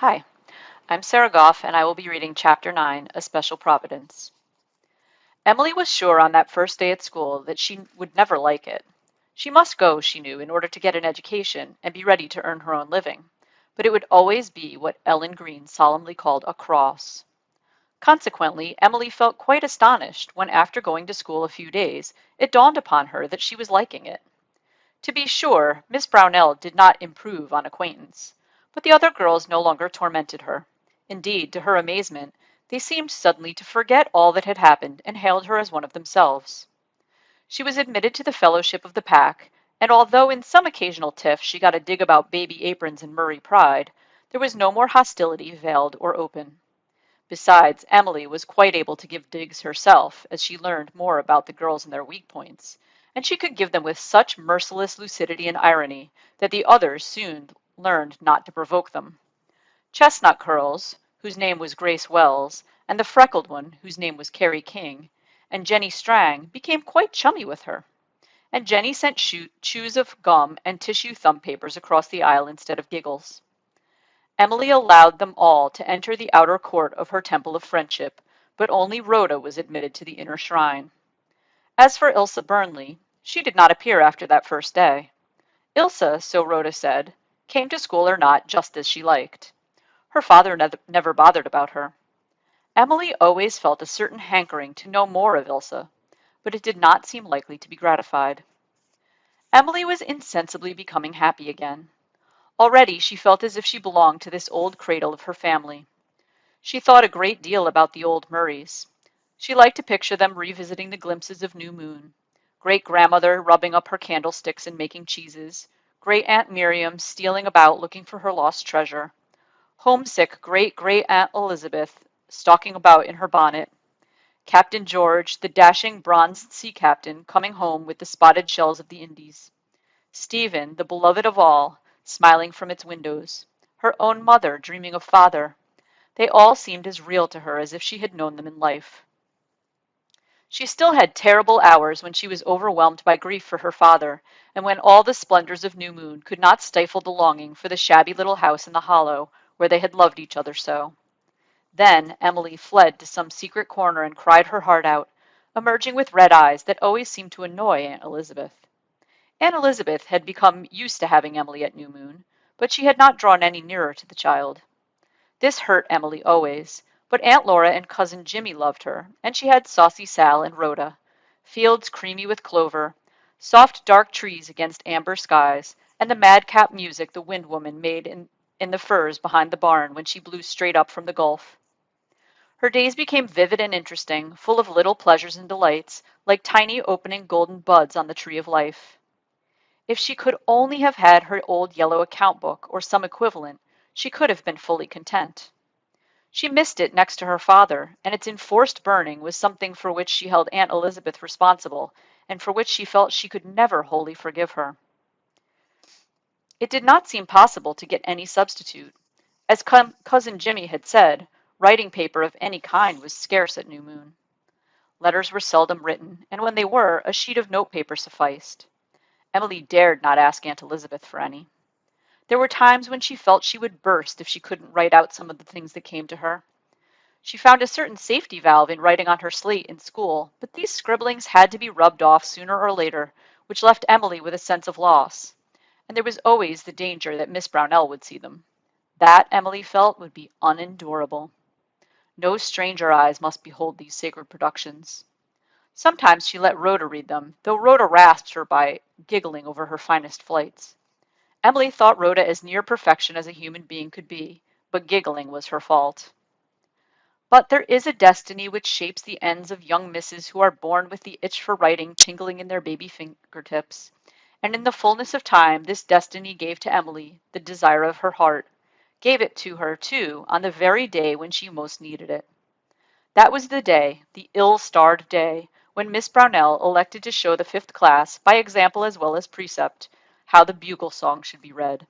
Hi, I'm Sarah Goff, and I will be reading Chapter 9, A Special Providence. Emily was sure on that first day at school that she would never like it. She must go, she knew, in order to get an education and be ready to earn her own living, but it would always be what Ellen Green solemnly called a cross. Consequently, Emily felt quite astonished when, after going to school a few days, it dawned upon her that she was liking it. To be sure, Miss Brownell did not improve on acquaintance, but the other girls no longer tormented her. Indeed, to her amazement, they seemed suddenly to forget all that had happened and hailed her as one of themselves. She was admitted to the fellowship of the pack, and although in some occasional tiff she got a dig about baby aprons and Murray pride, there was no more hostility veiled or open. Besides, Emily was quite able to give digs herself, as she learned more about the girls and their weak points, and she could give them with such merciless lucidity and irony that the others soon learned not to provoke them. Chestnut Curls, whose name was Grace Wells, and the freckled one, whose name was Carrie King, and Jenny Strang became quite chummy with her, and Jenny sent chews of gum and tissue thumb papers across the aisle instead of giggles. Emily allowed them all to enter the outer court of her temple of friendship, but only Rhoda was admitted to the inner shrine. As for Ilse Burnley, she did not appear after that first day. Ilse, so Rhoda said, came to school or not just as she liked. Her father never bothered about her. Emily always felt a certain hankering to know more of Ilse, but it did not seem likely to be gratified. Emily was insensibly becoming happy again. Already she felt as if she belonged to this old cradle of her family. She thought a great deal about the old Murrays. She liked to picture them revisiting the glimpses of new moon. Great-grandmother rubbing up her candlesticks and making cheeses. Great-aunt Miriam stealing about looking for her lost treasure. Homesick great-great-aunt Elizabeth stalking about in her bonnet. Captain George, the dashing bronzed sea captain, coming home with the spotted shells of the Indies. Stephen, the beloved of all, smiling from its windows. Her own mother dreaming of father. They all seemed as real to her as if she had known them in life. She still had terrible hours when she was overwhelmed by grief for her father, and when all the splendors of New Moon could not stifle the longing for the shabby little house in the hollow where they had loved each other so. Then Emily fled to some secret corner and cried her heart out, emerging with red eyes that always seemed to annoy Aunt Elizabeth. Aunt Elizabeth had become used to having Emily at New Moon, but she had not drawn any nearer to the child. This hurt Emily always, but Aunt Laura and Cousin Jimmy loved her, and she had Saucy Sal and Rhoda, fields creamy with clover, soft dark trees against amber skies, and the madcap music the Wind Woman made in the firs behind the barn when she blew straight up from the Gulf. Her days became vivid and interesting, full of little pleasures and delights, like tiny opening golden buds on the tree of life. If she could only have had her old yellow account book, or some equivalent, she could have been fully content. She missed it next to her father, and its enforced burning was something for which she held Aunt Elizabeth responsible, and for which she felt she could never wholly forgive her. It did not seem possible to get any substitute. As Cousin Jimmy had said, writing paper of any kind was scarce at New Moon. Letters were seldom written, and when they were, a sheet of notepaper sufficed. Emily dared not ask Aunt Elizabeth for any. There were times when she felt she would burst if she couldn't write out some of the things that came to her. She found a certain safety valve in writing on her slate in school, but these scribblings had to be rubbed off sooner or later, which left Emily with a sense of loss. And there was always the danger that Miss Brownell would see them. That, Emily felt, would be unendurable. No stranger eyes must behold these sacred productions. Sometimes she let Rhoda read them, though Rhoda rasped her by giggling over her finest flights. Emily thought Rhoda as near perfection as a human being could be, but giggling was her fault. But there is a destiny which shapes the ends of young misses who are born with the itch for writing tingling in their baby fingertips, and in the fullness of time this destiny gave to Emily the desire of her heart, gave it to her, too, on the very day when she most needed it. That was the day, the ill-starred day, when Miss Brownell elected to show the fifth class, by example as well as precept, how the bugle song should be read.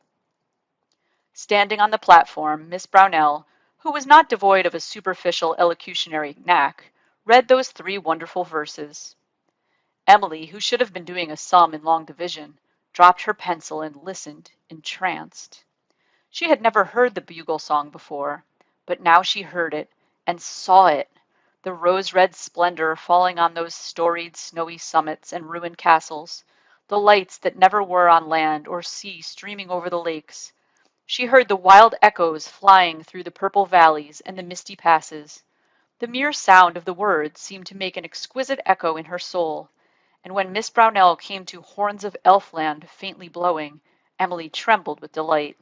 Standing on the platform, Miss Brownell, who was not devoid of a superficial elocutionary knack, read those three wonderful verses. Emily, who should have been doing a sum in long division, dropped her pencil and listened, entranced. She had never heard the bugle song before, but now she heard it and saw it, the rose-red splendor falling on those storied snowy summits and ruined castles, the lights that never were on land or sea streaming over the lakes. She heard the wild echoes flying through the purple valleys and the misty passes. The mere sound of the words seemed to make an exquisite echo in her soul, and when Miss Brownell came to "Horns of Elfland" faintly blowing, Emily trembled with delight.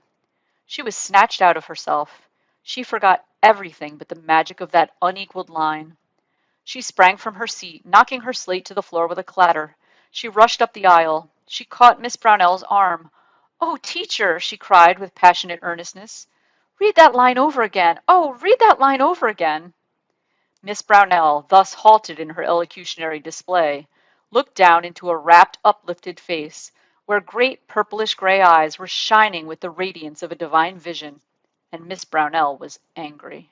She was snatched out of herself. She forgot everything but the magic of that unequaled line. She sprang from her seat, knocking her slate to the floor with a clatter. She rushed up the aisle. She caught Miss Brownell's arm. "Oh, teacher!" she cried with passionate earnestness. "Read that line over again! Oh, read that line over again!" Miss Brownell, thus halted in her elocutionary display, looked down into a rapt, uplifted face, where great purplish-gray eyes were shining with the radiance of a divine vision, and Miss Brownell was angry.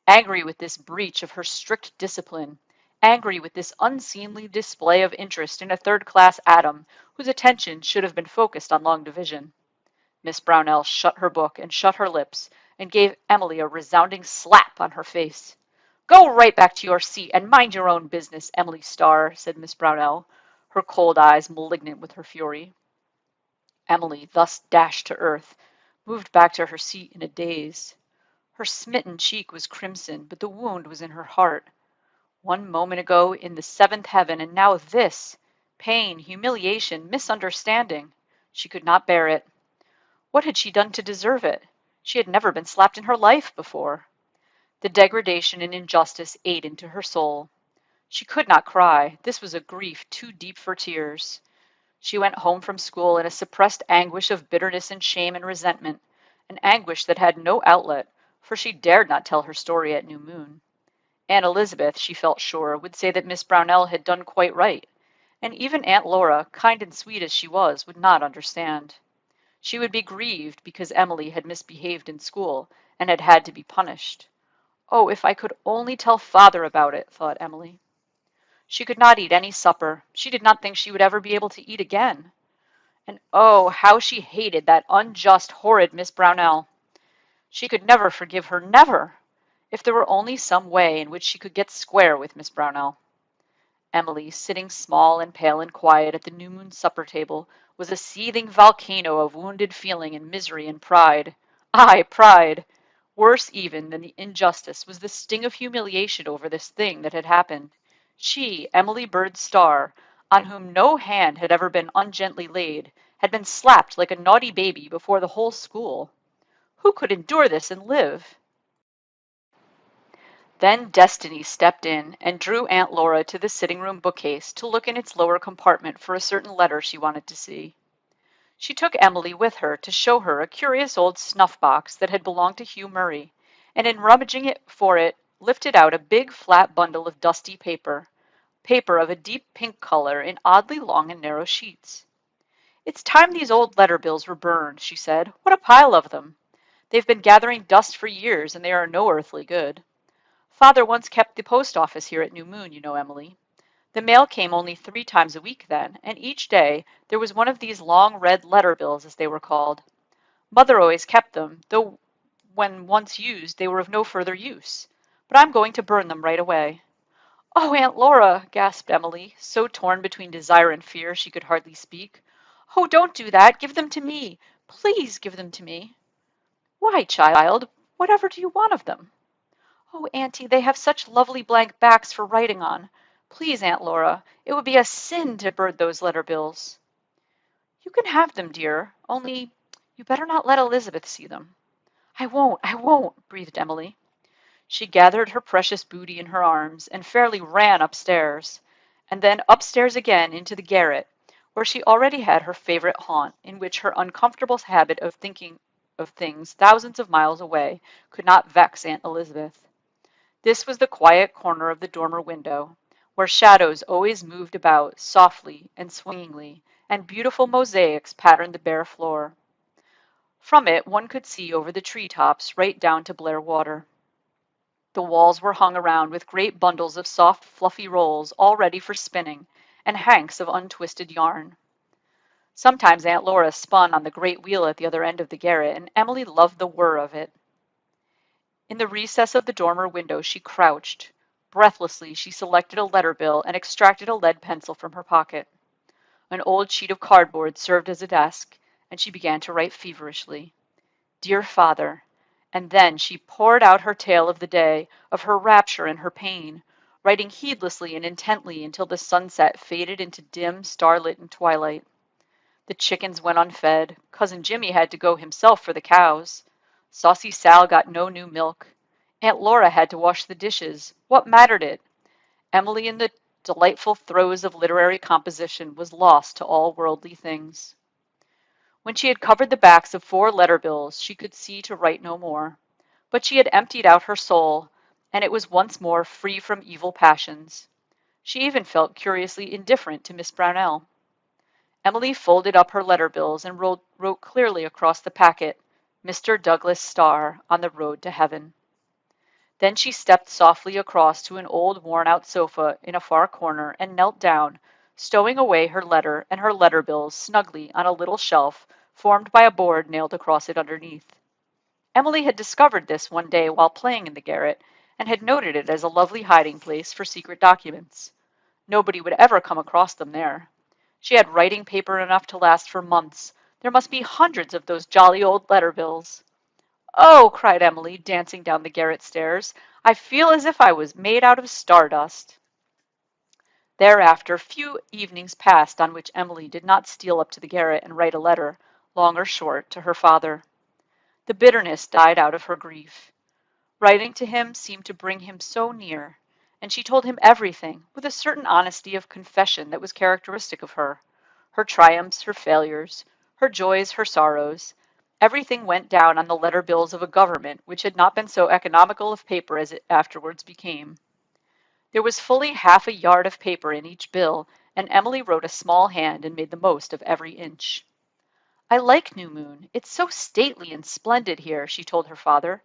Angry with this breach of her strict discipline, angry with this unseemly display of interest in a third-class atom whose attention should have been focused on long division. Miss Brownell shut her book and shut her lips, and gave Emily a resounding slap on her face. "Go right back to your seat and mind your own business, Emily Starr," said Miss Brownell, her cold eyes malignant with her fury. Emily, thus dashed to earth, moved back to her seat in a daze. Her smitten cheek was crimson, but the wound was in her heart. One moment ago in the seventh heaven, and now this! Pain, humiliation, misunderstanding. She could not bear it. What had she done to deserve it? She had never been slapped in her life before. The degradation and injustice ate into her soul. She could not cry. This was a grief too deep for tears. She went home from school in a suppressed anguish of bitterness and shame and resentment, an anguish that had no outlet, for she dared not tell her story at New Moon. Aunt Elizabeth, she felt sure, would say that Miss Brownell had done quite right, and even Aunt Laura, kind and sweet as she was, would not understand. She would be grieved because Emily had misbehaved in school and had had to be punished. "Oh, if I could only tell father about it," thought Emily. She could not eat any supper. She did not think she would ever be able to eat again. And oh, how she hated that unjust, horrid Miss Brownell. She could never forgive her, never! If there were only some way in which she could get square with Miss Brownell. Emily, sitting small and pale and quiet at the New Moon supper table, was a seething volcano of wounded feeling and misery and pride. Ay, pride! Worse even than the injustice was the sting of humiliation over this thing that had happened. She, Emily Bird Starr, on whom no hand had ever been ungently laid, had been slapped like a naughty baby before the whole school. Who could endure this and live? Then Destiny stepped in and drew Aunt Laura to the sitting-room bookcase to look in its lower compartment for a certain letter she wanted to see. She took Emily with her to show her a curious old snuff-box that had belonged to Hugh Murray, and in rummaging for it lifted out a big flat bundle of dusty paper of a deep pink color in oddly long and narrow sheets. "It's time these old letter bills were burned," she said. "What a pile of them! They've been gathering dust for years, and they are no earthly good. Father once kept the post office here at New Moon, you know, Emily. The mail came only 3 times a week then, and each day there was one of these long red letter bills, as they were called. Mother always kept them, though when once used they were of no further use. But I'm going to burn them right away." "Oh, Aunt Laura!" gasped Emily, so torn between desire and fear she could hardly speak. "Oh, don't do that! Give them to me! Please give them to me!" "Why, child? Whatever do you want of them?" "Oh, Auntie, they have such lovely blank backs for writing on. Please, Aunt Laura, it would be a sin to burn those letter bills." "You can have them, dear, only you better not let Elizabeth see them." I won't," breathed Emily. She gathered her precious booty in her arms and fairly ran upstairs, and then upstairs again into the garret, where she already had her favorite haunt, in which her uncomfortable habit of thinking of things thousands of miles away could not vex Aunt Elizabeth. This was the quiet corner of the dormer window, where shadows always moved about softly and swingingly, and beautiful mosaics patterned the bare floor. From it one could see over the tree-tops right down to Blair Water. The walls were hung around with great bundles of soft, fluffy rolls all ready for spinning, and hanks of untwisted yarn. Sometimes Aunt Laura spun on the great wheel at the other end of the garret, and Emily loved the whir of it. In the recess of the dormer window she crouched. Breathlessly she selected a letter bill and extracted a lead pencil from her pocket. An old sheet of cardboard served as a desk, and she began to write feverishly. Dear Father, and then she poured out her tale of the day, of her rapture and her pain, writing heedlessly and intently until the sunset faded into dim, starlit twilight. The chickens went unfed. Cousin Jimmy had to go himself for the cows. Saucy Sal got no new milk. Aunt Laura had to wash the dishes. What mattered it? Emily, in the delightful throes of literary composition, was lost to all worldly things. When she had covered the backs of 4 letter bills, she could see to write no more. But she had emptied out her soul, and it was once more free from evil passions. She even felt curiously indifferent to Miss Brownell. Emily folded up her letter bills and wrote clearly across the packet, Mr. Douglas Starr, on the road to heaven. Then she stepped softly across to an old worn-out sofa in a far corner and knelt down, stowing away her letter and her letter bills snugly on a little shelf formed by a board nailed across it underneath. Emily had discovered this one day while playing in the garret, and had noted it as a lovely hiding place for secret documents. Nobody would ever come across them there. She had writing paper enough to last for months. There must be hundreds of those jolly old letter bills. Oh, cried Emily, dancing down the garret stairs, I feel as if I was made out of stardust. Thereafter few evenings passed on which Emily did not steal up to the garret and write a letter, long or short, to her father. The bitterness died out of her grief. Writing to him seemed to bring him so near, and she told him everything, with a certain honesty of confession that was characteristic of her. Her triumphs, her failures, her joys, her sorrows. Everything went down on the letter bills of a government which had not been so economical of paper as it afterwards became. There was fully half a yard of paper in each bill, and Emily wrote a small hand and made the most of every inch. I like New Moon. It's so stately and splendid here, she told her father,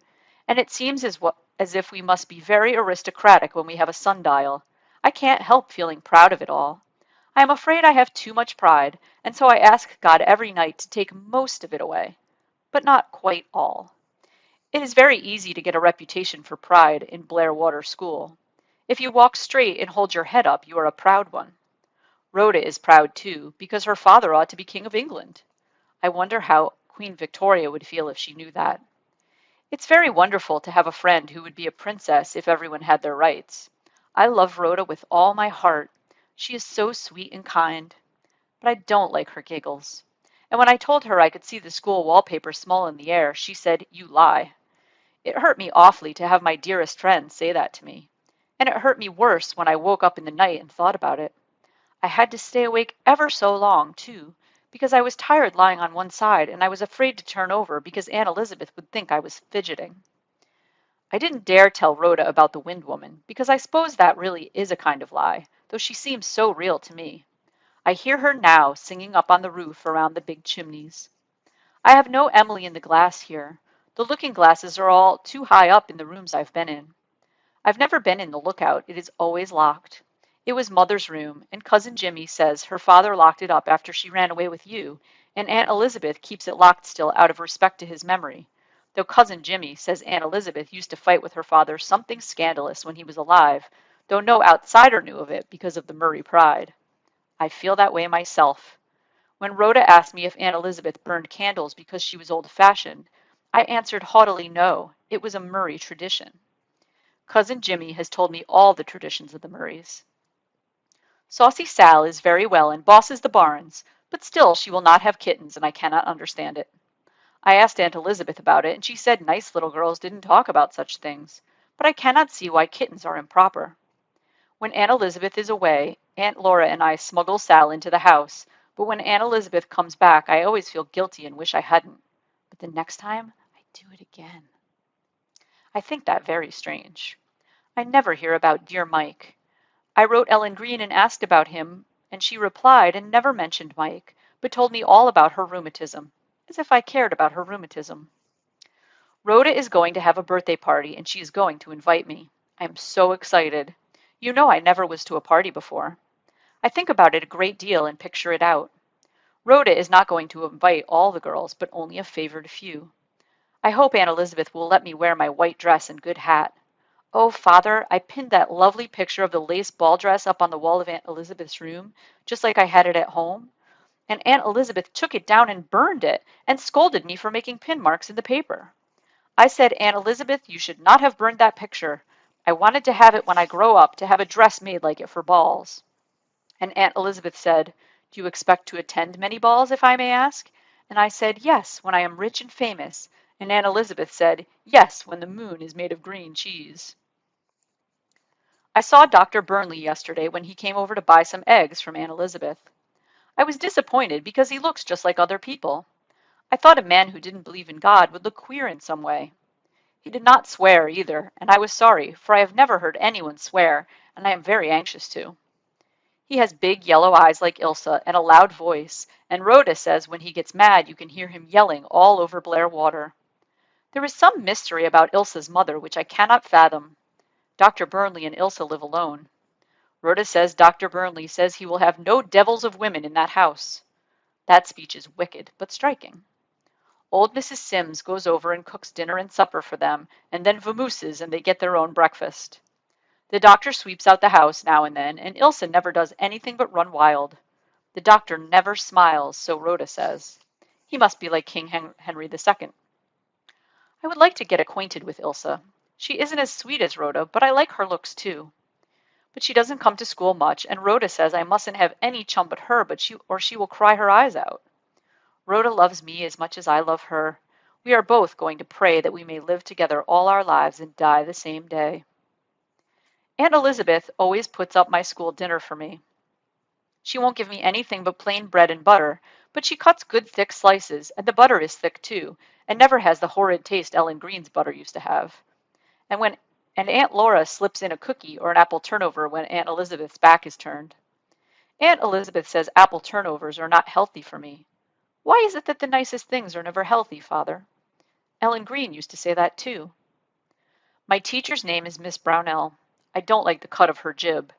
and it seems as if we must be very aristocratic when we have a sundial. I can't help feeling proud of it all. I am afraid I have too much pride, and so I ask God every night to take most of it away, but not quite all. It is very easy to get a reputation for pride in Blairwater School. If you walk straight and hold your head up, you are a proud one. Rhoda is proud too, because her father ought to be King of England. I wonder how Queen Victoria would feel if she knew that. It's very wonderful to have a friend who would be a princess if everyone had their rights. I love Rhoda with all my heart. She is so sweet and kind. But I don't like her giggles. And when I told her I could see the school wallpaper small in the air, she said, You lie. It hurt me awfully to have my dearest friend say that to me. And it hurt me worse when I woke up in the night and thought about it. I had to stay awake ever so long, too, because I was tired lying on one side, and I was afraid to turn over because Aunt Elizabeth would think I was fidgeting. I didn't dare tell Rhoda about the Wind Woman, because I suppose that really is a kind of lie, though she seems so real to me. I hear her now singing up on the roof around the big chimneys. I have no Emily in the glass here. The looking glasses are all too high up in the rooms I've been in. I've never been in the lookout. It is always locked. It was Mother's room, and Cousin Jimmy says her father locked it up after she ran away with you, and Aunt Elizabeth keeps it locked still out of respect to his memory, though Cousin Jimmy says Aunt Elizabeth used to fight with her father something scandalous when he was alive, though no outsider knew of it because of the Murray pride. I feel that way myself. When Rhoda asked me if Aunt Elizabeth burned candles because she was old-fashioned, I answered haughtily no, it was a Murray tradition. Cousin Jimmy has told me all the traditions of the Murrays. Saucy Sal is very well and bosses the barns, but still she will not have kittens, and I cannot understand it. I asked Aunt Elizabeth about it, and she said nice little girls didn't talk about such things, but I cannot see why kittens are improper. When Aunt Elizabeth is away, Aunt Laura and I smuggle Sal into the house, but when Aunt Elizabeth comes back, I always feel guilty and wish I hadn't. But the next time, I do it again. I think that very strange. I never hear about dear Mike. I wrote Ellen Green and asked about him, and she replied and never mentioned Mike, but told me all about her rheumatism, as if I cared about her rheumatism. Rhoda is going to have a birthday party, and she is going to invite me. I am so excited. You know I never was to a party before. I think about it a great deal and picture it out. Rhoda is not going to invite all the girls, but only a favored few. I hope Aunt Elizabeth will let me wear my white dress and good hat. Oh, Father, I pinned that lovely picture of the lace ball dress up on the wall of Aunt Elizabeth's room, just like I had it at home. And Aunt Elizabeth took it down and burned it, and scolded me for making pin marks in the paper. I said, Aunt Elizabeth, you should not have burned that picture. I wanted to have it when I grow up, to have a dress made like it for balls. And Aunt Elizabeth said, do you expect to attend many balls, if I may ask? And I said, yes, when I am rich and famous. And Aunt Elizabeth said, yes, when the moon is made of green cheese. I saw Dr. Burnley yesterday when he came over to buy some eggs from Aunt Elizabeth. I was disappointed because he looks just like other people. I thought a man who didn't believe in God would look queer in some way. He did not swear either, and I was sorry, for I have never heard anyone swear, and I am very anxious to. He has big yellow eyes like Ilsa and a loud voice, and Rhoda says when he gets mad you can hear him yelling all over Blair Water. There is some mystery about Ilsa's mother which I cannot fathom. Dr. Burnley and Ilsa live alone. Rhoda says Dr. Burnley says he will have no devils of women in that house. That speech is wicked, but striking. Old Mrs. Sims goes over and cooks dinner and supper for them, and then vamooses, and they get their own breakfast. The doctor sweeps out the house now and then, and Ilsa never does anything but run wild. The doctor never smiles, so Rhoda says. He must be like King Henry II. I would like to get acquainted with Ilsa. She isn't as sweet as Rhoda, but I like her looks too. But she doesn't come to school much, and Rhoda says I mustn't have any chum but her, or she will cry her eyes out. Rhoda loves me as much as I love her. We are both going to pray that we may live together all our lives and die the same day. Aunt Elizabeth always puts up my school dinner for me. She won't give me anything but plain bread and butter, but she cuts good thick slices, and the butter is thick too, and never has the horrid taste Ellen Green's butter used to have. And Aunt Laura slips in a cookie or an apple turnover when Aunt Elizabeth's back is turned. Aunt Elizabeth says apple turnovers are not healthy for me. Why is it that the nicest things are never healthy, Father? Ellen Green used to say that too. My teacher's name is Miss Brownell. I don't like the cut of her jib.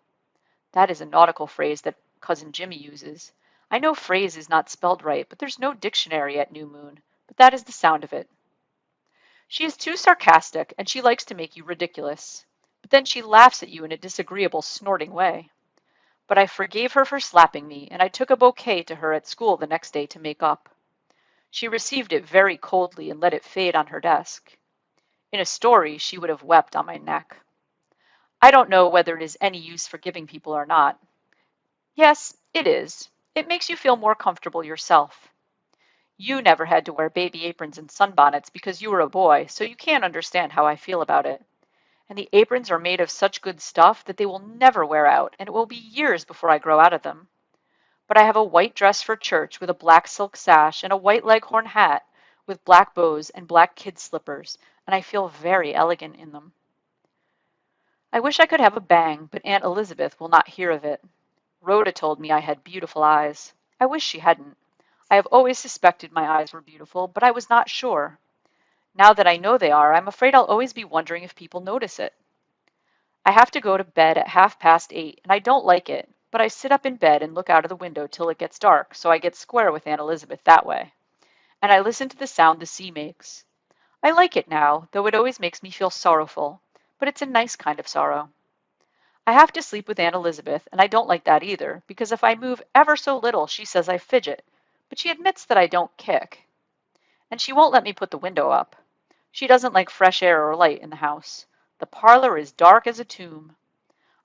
That is a nautical phrase that Cousin Jimmy uses. I know phrase is not spelled right, but there's no dictionary at New Moon, but that is the sound of it. She is too sarcastic, and she likes to make you ridiculous. But then she laughs at you in a disagreeable, snorting way. But I forgave her for slapping me, and I took a bouquet to her at school the next day to make up. She received it very coldly and let it fade on her desk. In a story, she would have wept on my neck. I don't know whether it is any use forgiving people or not. Yes, it is. It makes you feel more comfortable yourself. You never had to wear baby aprons and sunbonnets because you were a boy, so you can't understand how I feel about it. And the aprons are made of such good stuff that they will never wear out, and it will be years before I grow out of them. But I have a white dress for church with a black silk sash and a white leghorn hat with black bows and black kid slippers, and I feel very elegant in them. I wish I could have a bang, but Aunt Elizabeth will not hear of it. Rhoda told me I had beautiful eyes. I wish she hadn't. I have always suspected my eyes were beautiful, but I was not sure. Now that I know they are, I'm afraid I'll always be wondering if people notice it. I have to go to bed at 8:30, and I don't like it, but I sit up in bed and look out of the window till it gets dark, so I get square with Aunt Elizabeth that way. And I listen to the sound the sea makes. I like it now, though it always makes me feel sorrowful, but it's a nice kind of sorrow. I have to sleep with Aunt Elizabeth, and I don't like that either, because if I move ever so little, she says I fidget, but she admits that I don't kick. And she won't let me put the window up. She doesn't like fresh air or light in the house. The parlor is dark as a tomb.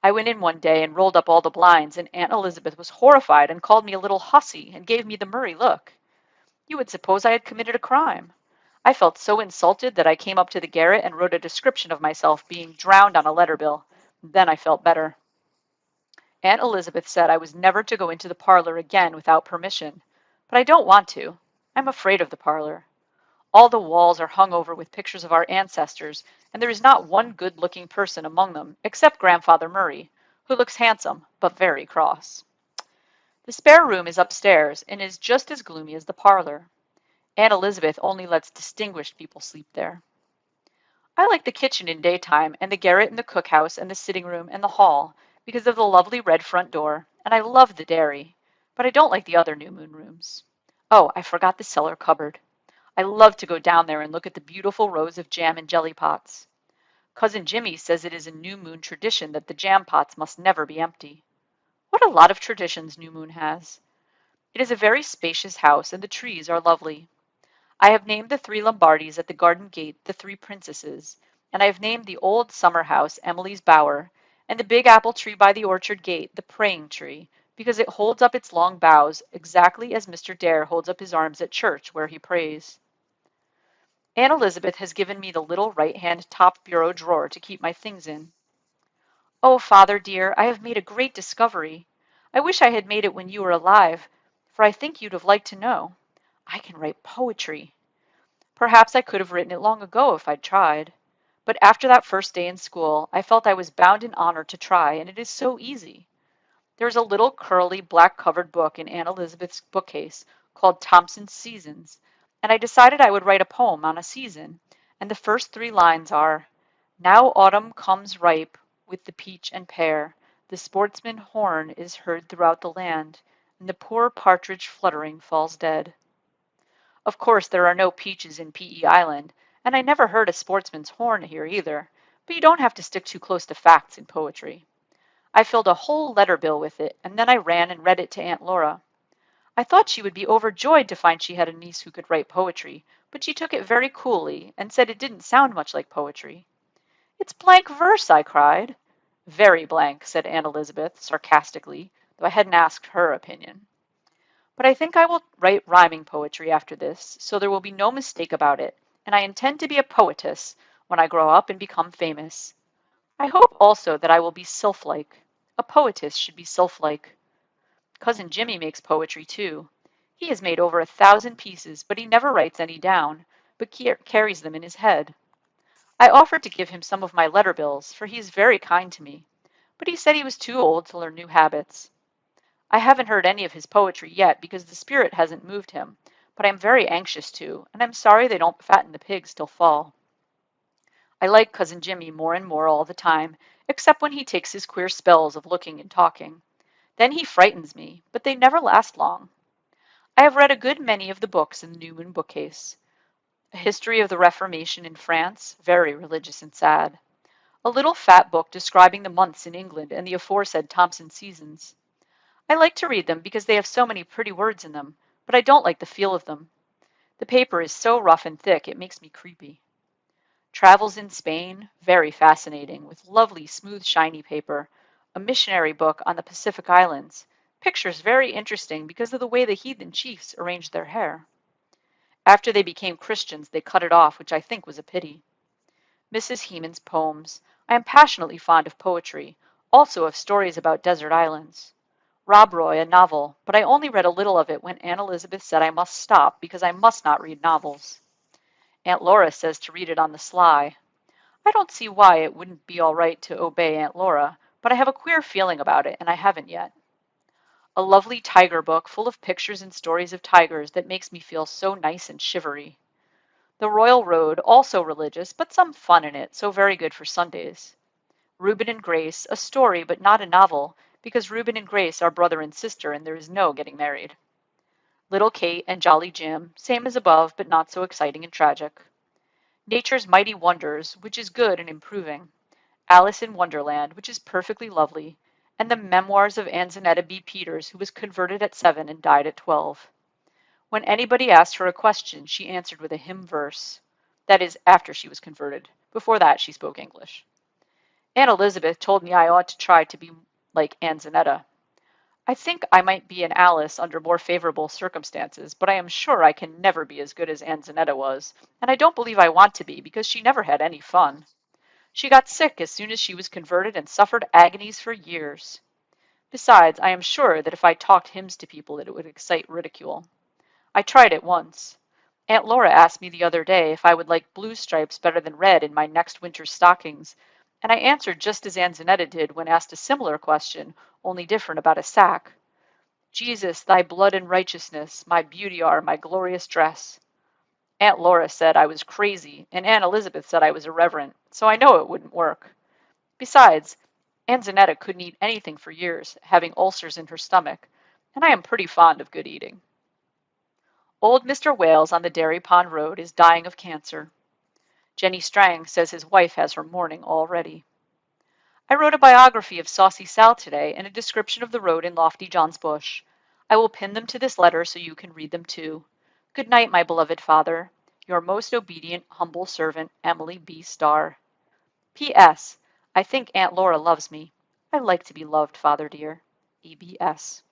I went in one day and rolled up all the blinds, and Aunt Elizabeth was horrified and called me a little hussy and gave me the Murray look. You would suppose I had committed a crime. I felt so insulted that I came up to the garret and wrote a description of myself being drowned on a letter bill. Then I felt better. Aunt Elizabeth said I was never to go into the parlor again without permission, but I don't want to. I'm afraid of the parlor. All the walls are hung over with pictures of our ancestors, and there is not one good-looking person among them, except Grandfather Murray, who looks handsome, but very cross. The spare room is upstairs, and is just as gloomy as the parlor. Aunt Elizabeth only lets distinguished people sleep there. I like the kitchen in daytime, and the garret and the cookhouse and the sitting room and the hall, because of the lovely red front door, and I love the dairy, but I don't like the other New Moon rooms. Oh, I forgot the cellar cupboard. I love to go down there and look at the beautiful rows of jam and jelly pots. Cousin Jimmy says it is a New Moon tradition that the jam pots must never be empty. What a lot of traditions New Moon has. It is a very spacious house, and the trees are lovely. I have named the 3 Lombardis at the garden gate the 3 Princesses, and I have named the old summer house Emily's Bower, and the big apple tree by the orchard gate the Praying Tree, because it holds up its long boughs exactly as Mr. Dare holds up his arms at church where he prays. Aunt Elizabeth has given me the little right-hand top bureau drawer to keep my things in. Oh, Father dear, I have made a great discovery. I wish I had made it when you were alive, for I think you'd have liked to know. I can write poetry. Perhaps I could have written it long ago if I'd tried. But after that first day in school, I felt I was bound in honor to try, and it is so easy. There is a little curly, black-covered book in Aunt Elizabeth's bookcase called Thompson's Seasons, and I decided I would write a poem on a season, and the first 3 lines are, "Now autumn comes ripe with the peach and pear, the sportsman's horn is heard throughout the land, and the poor partridge fluttering falls dead." Of course there are no peaches in P.E. Island, and I never heard a sportsman's horn here either, but you don't have to stick too close to facts in poetry. I filled a whole letter bill with it, and then I ran and read it to Aunt Laura. I thought she would be overjoyed to find she had a niece who could write poetry, but she took it very coolly, and said it didn't sound much like poetry. "It's blank verse," I cried. "Very blank," said Aunt Elizabeth, sarcastically, though I hadn't asked her opinion. But I think I will write rhyming poetry after this, so there will be no mistake about it, and I intend to be a poetess when I grow up and become famous. I hope also that I will be sylph-like. A poetess should be sylph-like. Cousin Jimmy makes poetry too. He has made over 1,000 pieces, but he never writes any down, but carries them in his head. I offered to give him some of my letter bills, for he is very kind to me, but he said he was too old to learn new habits. I haven't heard any of his poetry yet because the spirit hasn't moved him, but I am very anxious to, and I'm sorry they don't fatten the pigs till fall. I like Cousin Jimmy more and more all the time, except when he takes his queer spells of looking and talking. Then he frightens me, but they never last long. I have read a good many of the books in the Newman bookcase. A history of the Reformation in France, very religious and sad. A little fat book describing the months in England and the aforesaid Thompson seasons. I like to read them because they have so many pretty words in them, but I don't like the feel of them. The paper is so rough and thick it makes me creepy. Travels in Spain, very fascinating, with lovely smooth shiny paper. A missionary book on the Pacific Islands. Pictures very interesting because of the way the heathen chiefs arranged their hair. After they became Christians they cut it off, which I think was a pity. Mrs. Hemans' poems. I am passionately fond of poetry, also of stories about desert islands. Rob Roy, a novel, but I only read a little of it when Aunt Elizabeth said I must stop because I must not read novels. Aunt Laura says to read it on the sly. I don't see why it wouldn't be all right to obey Aunt Laura, but I have a queer feeling about it, and I haven't yet. A lovely tiger book full of pictures and stories of tigers that makes me feel so nice and shivery. The Royal Road, also religious, but some fun in it, so very good for Sundays. Reuben and Grace, a story but not a novel, because Reuben and Grace are brother and sister and there is no getting married. Little Kate and Jolly Jim, same as above, but not so exciting and tragic. Nature's Mighty Wonders, which is good and improving. Alice in Wonderland, which is perfectly lovely, and the Memoirs of Anzanetta B. Peters, who was converted at 7 and died at 12. When anybody asked her a question, she answered with a hymn verse. That is, after she was converted. Before that, she spoke English. Aunt Elizabeth told me I ought to try to be like Anzanetta. I think I might be an Alice under more favorable circumstances, but I am sure I can never be as good as Anzanetta was, and I don't believe I want to be because she never had any fun. She got sick as soon as she was converted and suffered agonies for years. Besides, I am sure that if I talked hymns to people it would excite ridicule. I tried it once. Aunt Laura asked me the other day if I would like blue stripes better than red in my next winter's stockings, and I answered just as Anzanetta did when asked a similar question, only different about a sack. Jesus, thy blood and righteousness, my beauty are, my glorious dress. Aunt Laura said I was crazy, and Aunt Elizabeth said I was irreverent, so I know it wouldn't work. Besides, Anzanetta couldn't eat anything for years, having ulcers in her stomach, and I am pretty fond of good eating. Old Mr. Wales on the Dairy Pond Road is dying of cancer. Jenny Strang says his wife has her mourning all ready. I wrote a biography of Saucy Sal today and a description of the road in Lofty John's Bush. I will pin them to this letter so you can read them too. Good night, my beloved father. Your most obedient, humble servant, Emily B. Starr. P.S. I think Aunt Laura loves me. I like to be loved, Father dear. E.B.S.